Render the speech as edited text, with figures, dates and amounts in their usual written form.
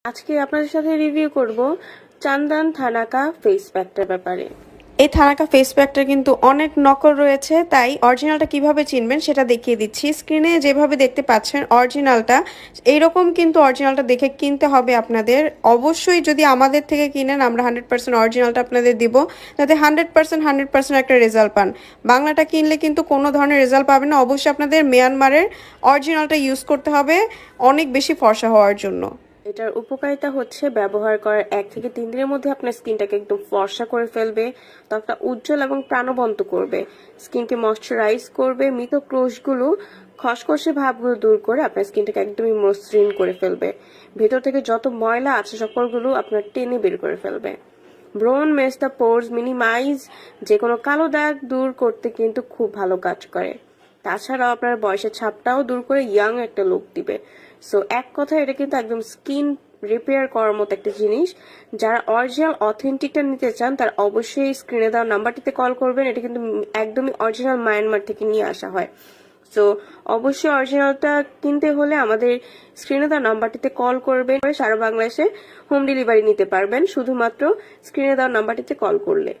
আজকে আপনাদের সাথে রিভিউ করব চান্দন থানাকা ফেস প্যাকটার ব্যাপারে। এই থানাকা ফেস প্যাকটা কিন্তু অনেক নকল রয়েছে, তাই অরিজিনালটা কিভাবে চিনবেন সেটা দেখিয়ে দিচ্ছি। স্ক্রিনে যেভাবে দেখতে পাচ্ছেন অরিজিনালটা এইরকম, কিন্তু অরিজিনালটা দেখে কিনতে হবে আপনাদের। অবশ্যই যদি আমাদের থেকে কিনেন আমরা 100% অরিজিনালটা আপনাদের দিব, যাতে 100% একটা রেজাল্ট পান। বাংলাটা কিনলে কিন্তু কোনো ধরনের রেজাল্ট পাবেন না। অবশ্যই আপনাদের মিয়ানমারের অরিজিনালটা ইউজ করতে হবে অনেক বেশি ফর্সা হওয়ার জন্য। এটার উপকারিতা হচ্ছে ব্যবহার করার 1 থেকে 3 দিনের মধ্যে আপনার স্কিনটাকে একদম ফর্সা করে ফেলবে, ত্বকটা উজ্জ্বল এবং প্রাণবন্ত করবে, স্কিনকে ময়শ্চারাইজ করবে, মৃত কোষগুলো খসখসে ভাবগুলো দূর করে আপনার স্কিনটাকে একদমই মসৃণ করে ফেলবে, ভেতর থেকে যত ময়লা আছে সকলগুলো আপনার টেনে বের করে ফেলবে। ব্রোন মেস্তা পোর্স মিনিমাইজ, যে কোনো কালো দাগ দূর করতে কিন্তু খুব ভালো কাজ করে। তাছাড়াও আপনার বয়সের ছাপটাও দূর করে ইয়াং একটা লুক দিবে। সো এক কথা এটা কিন্তু একদম স্কিন রিপেয়ার করার মতো একটা জিনিস। যারা অরিজিনাল অথেন্টিকটা নিতে চান তারা অবশ্যই স্ক্রিনে দেওয়া নাম্বারটিতে কল করবেন। এটা কিন্তু একদমই অরিজিনাল মায়ানমার থেকে নিয়ে আসা হয়। সো অবশ্যই অরিজিনালটা কিনতে হলে আমাদের স্ক্রিনে দেওয়া নাম্বারটিতে কল করবেন। সারা বাংলাদেশে হোম ডেলিভারি নিতে পারবেন শুধুমাত্র স্ক্রিনে দেওয়া নাম্বারটিতে কল করলে।